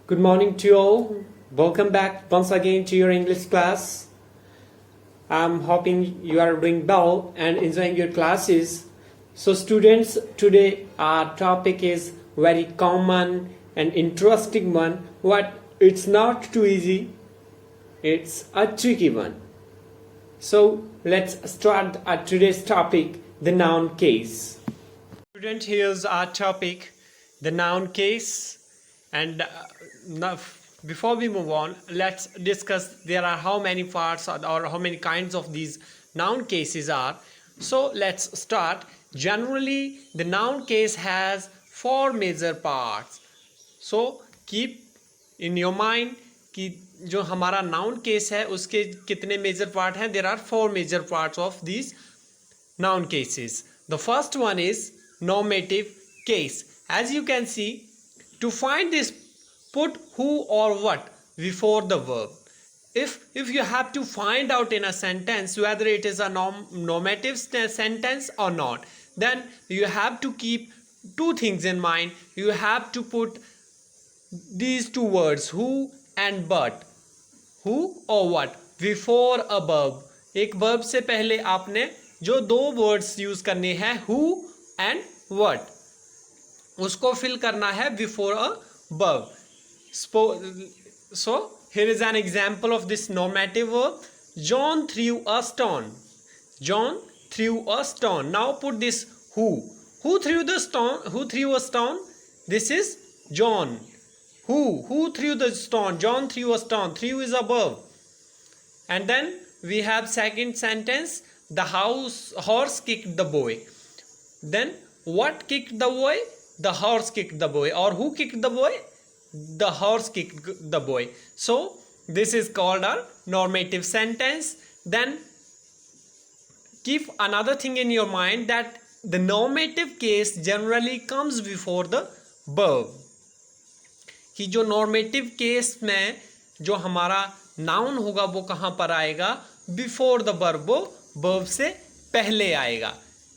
Good morning to you all. Welcome back once again to your English class. I'm hoping you are doing well and enjoying your classes. So students, today our topic is very common and interesting one, but it's not too easy. It's a tricky one. So let's start today's topic, the noun case. Student, here's our topic, the noun case. And now, before we move on, let's discuss there are how many parts or how many kinds of these noun cases are. So let's start. Generally, the noun case has four major parts. So keep in your mind कि जो हमारा noun case है उसके कितने major part हैं. There are four major parts of these noun cases. The first one is normative case. As you can see, to find this, put who or what before the verb. If you have to find out in a sentence whether it is a normative sentence or not, then you have to keep two things in mind. You have to put these two words, who and but, who or what, before a verb. एक verb से पहले आपने जो दो words use करने हैं, who and what, उसको fill करना है before a verb. So here is an example of this normative verb. John threw a stone. John threw a stone. Now put this who. Who threw the stone? Who threw a stone? This is John. Who threw the stone? John threw a stone. Threw is a verb. And then we have second sentence. The horse kicked the boy. Then what kicked the boy? The horse kicked the boy. Or who kicked the boy? The horse kicked the boy. So this is called a normative sentence. Then keep another thing in your mind that the normative case generally comes before the verb. कि जो normative case में जो हमारा noun होगा वो कहाँ पर आएगा? Before the verb, वो verb से पहले आएगा.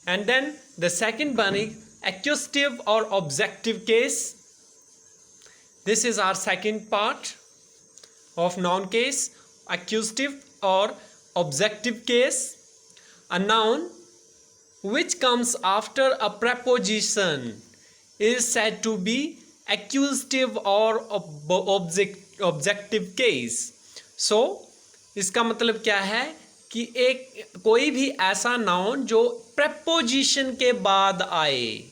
And then the second one is accusative or objective case. This is our second part of noun case, accusative or objective case. A noun which comes after a preposition is said to be accusative or objective case. So इसका मतलब क्या है कि एक कोई भी ऐसा noun जो preposition के बाद आए,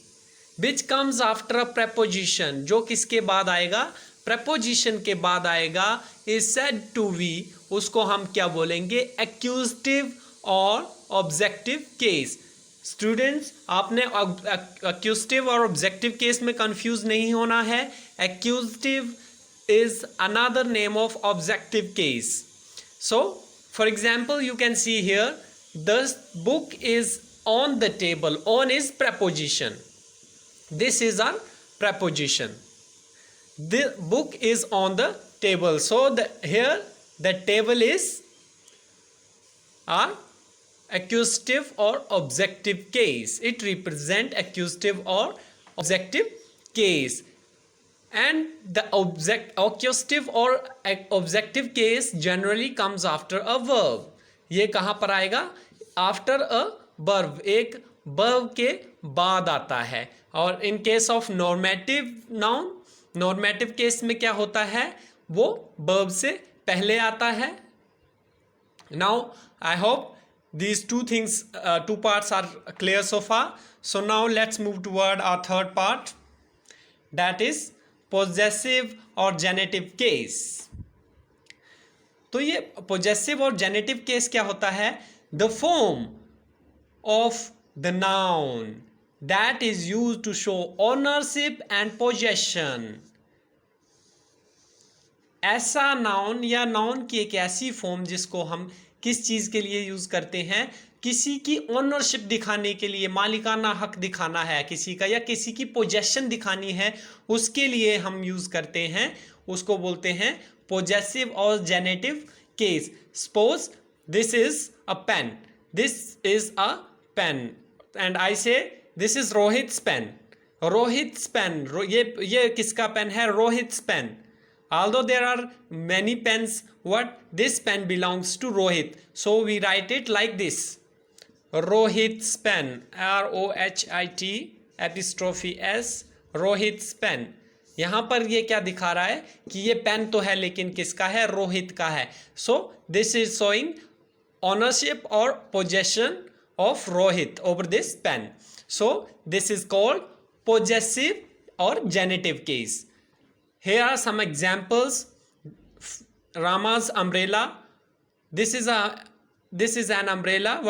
which comes after a preposition, जो किसके बाद आएगा? preposition के बाद आएगा, is said to be, उसको हम क्या बोलेंगे? accusative और objective case. Students, आपने accusative और objective case में confuse नहीं होना है. accusative is another name of objective case. So for example, you can see here, the book is on the table. On is preposition. This is a preposition. The book is on the table. So here the table is a accusative or objective case. It represents accusative or objective case. And the accusative or objective case generally comes after a verb. ये कहाँ पर आएगा? After a verb. एक verb के बाद आता है. और in case of normative noun, normative case में क्या होता है? वो verb से पहले आता है. Now I hope these two parts are clear so far. So now let's move toward our third part, that is possessive और genitive case. तो ये possessive और genitive case क्या होता है? The form of the noun that is used to show ownership and possession. ऐसा noun या noun की एक ऐसी form जिसको हम किस चीज़ के लिए यूज़ करते हैं? किसी की ओनरशिप दिखाने के लिए, मालिकाना हक दिखाना है किसी का, या किसी की पोजेशन दिखानी है, उसके लिए हम यूज़ करते हैं. उसको बोलते हैं पोजेसिव और genitive case. Suppose this is a pen. This is a pen and I say this is Rohit pen. Rohit pen, ये किसका पेन है? Rohit pen. Although there are many pens, what this pen belongs to Rohit, so we write it like this: Rohit's pen, ROHIT apostrophe S, Rohit's pen. यहाँ पर ये क्या दिखा रहा है कि ये पेन तो है लेकिन किसका है? रोहित का है. So this is showing ownership or possession of Rohit over this pen. So this is called possessive or genitive case. Here are some examples. Rama's umbrella. This is an umbrella.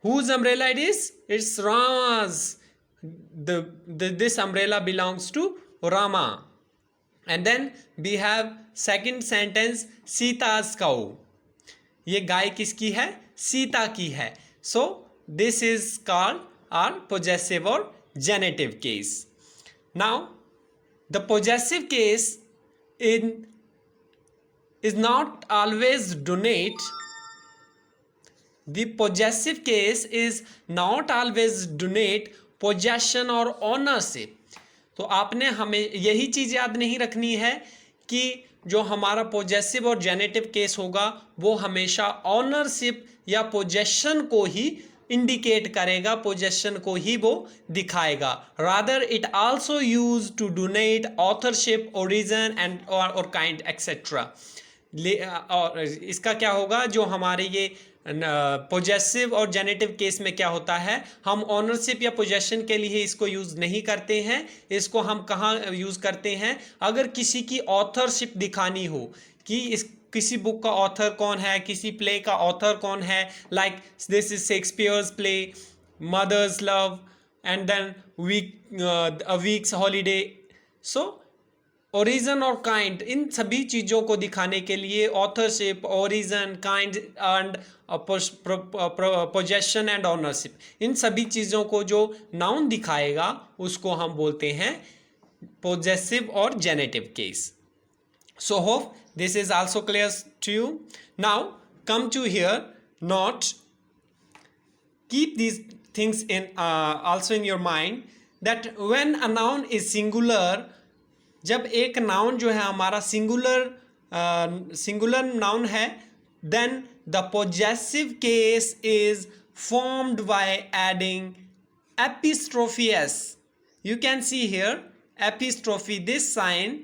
Whose umbrella it is? It's Rama's. This umbrella belongs to Rama. And then we have second sentence, Sita's cow. ये गाय किसकी है? सीता की है. So this is called our possessive और genitive case. Now the possessive case is not always denote. The possessive case is not always denote possession और ownership. तो आपने हमें यही चीज याद नहीं रखनी है कि जो हमारा पोजेसिव और जेनेटिव केस होगा वो हमेशा ऑनरशिप या पोजेशन को ही इंडिकेट करेगा, पोजेशन को ही वो दिखाएगा. Rather it also use to donate authorship, origin and और काइंड एक्सेट्रा. और इसका क्या होगा, जो हमारे ये पोजेसिव और जेनेटिव केस में क्या होता है, हम ऑनरशिप या पोजेशन के लिए इसको यूज़ नहीं करते हैं. इसको हम कहाँ यूज़ करते हैं? अगर किसी की ऑथरशिप दिखानी हो कि किसी बुक का ऑथर कौन है, किसी प्ले का ऑथर कौन है. Like this is Shakespeare's play mother's love and then weeks holiday. So origin और काइंड, इन सभी चीज़ों को दिखाने के लिए authorship, origin, kind and possession and ownership, इन सभी चीज़ों को जो नाउन दिखाएगा उसको हम बोलते हैं पोजेसिव और genitive case. So hope this is also clear to you. Now come to here note. Keep these things in also in your mind that when a noun is singular, जब एक noun जो है हमारा singular noun है, then the possessive case is formed by adding apostrophe S. You can see here apostrophe, this sign,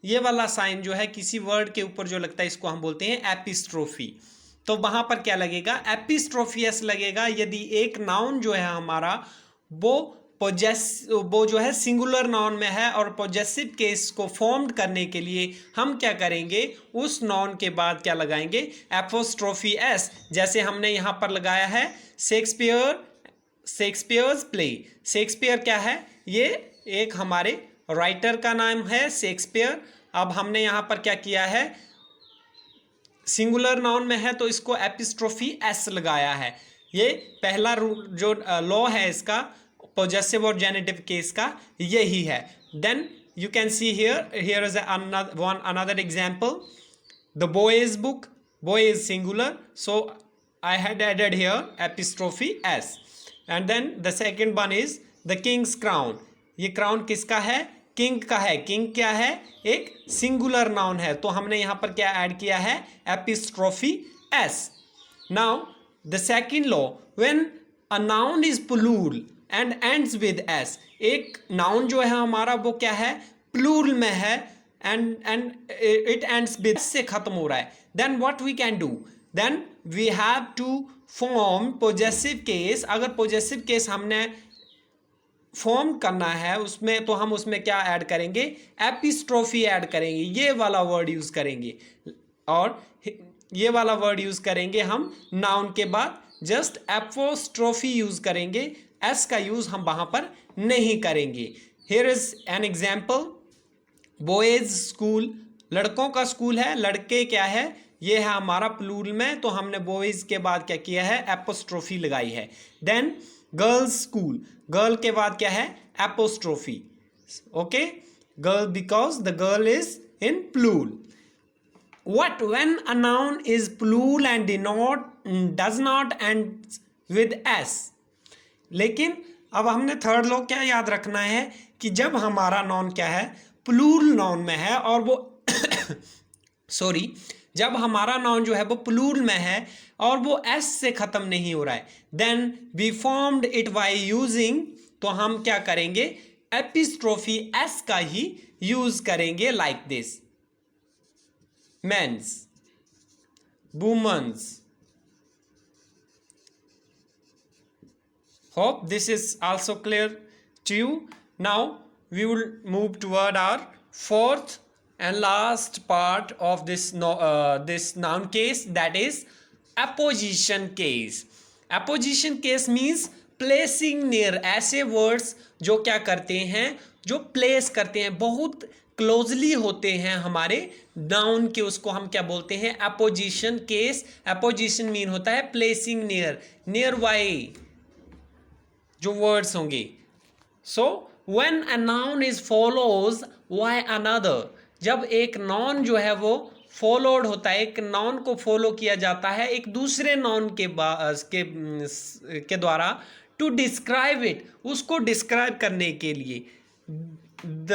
ये वाला sign जो है किसी वर्ड के ऊपर जो लगता है इसको हम बोलते हैं एपिस्ट्रोफी. तो वहां पर क्या लगेगा? एपिस्ट्रोफी एस लगेगा यदि एक नाउन जो है हमारा वो जो है सिंगुलर नाउन में है. और पोजेसिव केस को फॉर्म करने के लिए हम क्या करेंगे, उस नाउन के बाद क्या लगाएंगे? Apostrophe S. जैसे हमने यहाँ पर लगाया है शेक्सपियर्स प्ले. शेक्सपियर क्या है? ये एक हमारे राइटर का नाम है शेक्सपियर. अब हमने यहाँ पर क्या किया है, सिंगुलर नाउन में है तो इसको एपिस्ट्रोफी एस लगाया है. ये पहला रूल जो लॉ है इसका पोजेसिव और जेनेटिव केस का यही है. Then you can see here is another example. The boy's book, boy is singular, so I had added here apostrophe s. And then the second one is the king's crown. ये crown किसका है? King का है. King क्या है? एक singular noun है, तो हमने यहाँ पर क्या ऐड किया है? Apostrophe S. Now the second law, when a noun is plural and ends with S. एक नाउन जो है हमारा वो क्या है? प्लूरल में है एंड इट एंड्स विद से खत्म हो रहा है. Then what we can do? Then we have to form possessive case. अगर पोजेसिव केस हमने फॉर्म करना है उसमें, तो हम उसमें क्या ऐड करेंगे? एपिस्ट्रोफी ऐड करेंगे. ये वाला वर्ड यूज करेंगे, और ये वाला वर्ड यूज करेंगे हम नाउन के बाद. जस्ट एपोस्ट्रोफी यूज करेंगे, एस का यूज हम वहां पर नहीं करेंगे. Here is an example. Boys school, लड़कों का स्कूल है. लड़के क्या है? ये है हमारा प्लूरल में, तो हमने बॉयज के बाद क्या किया है? एपोस्ट्रोफी लगाई है. देन गर्ल्स स्कूल, गर्ल के बाद क्या है? Apostrophe. Okay, girl because the girl is in plural. What when a noun is plural and does not end with s. लेकिन अब हमने थर्ड लॉ क्या याद रखना है कि जब हमारा नाउन क्या है? प्लूरल नाउन में है और वो सॉरी, जब हमारा नाउन जो है वो प्लूरल में है और वो एस से ख़त्म नहीं हो रहा है, then we formed it by using, तो हम क्या करेंगे, एपिस्ट्रोफी एस का ही यूज करेंगे, like this, men's, women's. Hope this is also clear to you. Now we will move toward our fourth and last part of this this noun case, that is apposition case. Apposition case means placing near. ऐसे words जो क्या करते हैं, जो place करते हैं, बहुत closely होते हैं हमारे नाउन के, उसको हम क्या बोलते हैं, apposition case. apposition मीन होता है placing near, near by जो वर्ड्स होंगे. So when a noun is follows by another, जब एक नाउन जो है वो फॉलोड होता है, एक नाउन को फॉलो किया जाता है एक दूसरे नाउन के द्वारा, टू डिस्क्राइब इट, उसको डिस्क्राइब करने के लिए, the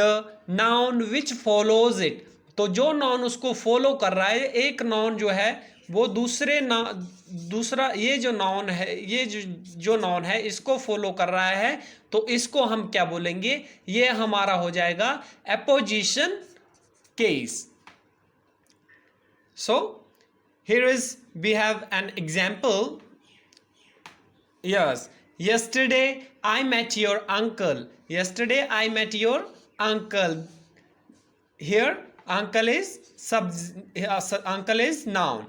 noun which follows it, तो जो नाउन उसको फॉलो कर रहा है, एक नाउन जो है वो दूसरा ये जो नाउन है, ये जो नाउन है इसको फॉलो कर रहा है, तो इसको हम क्या बोलेंगे, ये हमारा हो जाएगा apposition case. So here is we have an example. Yes, yesterday I met your uncle. Yesterday I met your uncle. Here uncle is noun.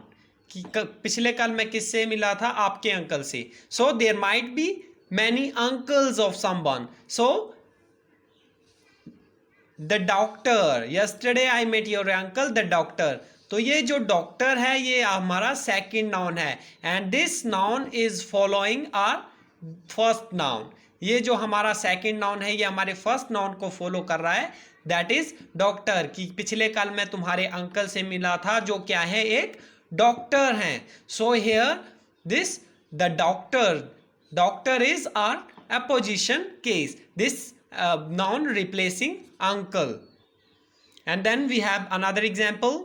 कि पिछले कल मैं किससे मिला था, आपके अंकल से. So there might be many uncles of someone. So the doctor, yesterday I met your uncle the doctor, तो ये जो डॉक्टर है ये हमारा सेकंड नाउन है, and this noun is following our first noun. ये जो हमारा सेकंड नाउन है ये हमारे फर्स्ट नाउन को फॉलो कर रहा है, दैट इज डॉक्टर. कि पिछले कल मैं तुम्हारे अंकल से मिला था जो क्या है, एक डॉक्टर हैं. So here this the doctor is our apposition case, this noun replacing uncle. And then we have another example.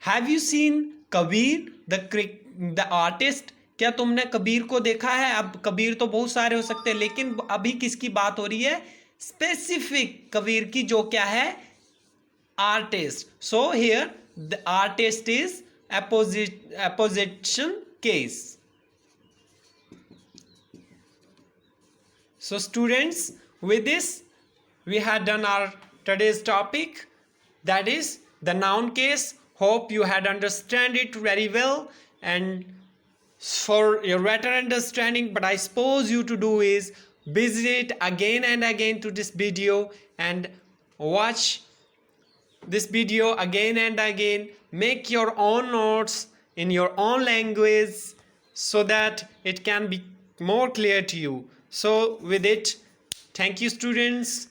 Have you seen Kabir the artist? क्या तुमने कबीर को देखा है? अब कबीर तो बहुत सारे हो सकते हैं, लेकिन अभी किसकी बात हो रही है, स्पेसिफिक कबीर की, जो क्या है, artist. So here the artist is apposition case. So students, with this we had done our today's topic, that is the noun case. Hope you had understand it very well, and for your better understanding, but I suppose you to do is visit again and again to this video and watch this video again and again. Make your own notes in your own language so that it can be more clear to you. So with it, thank you students.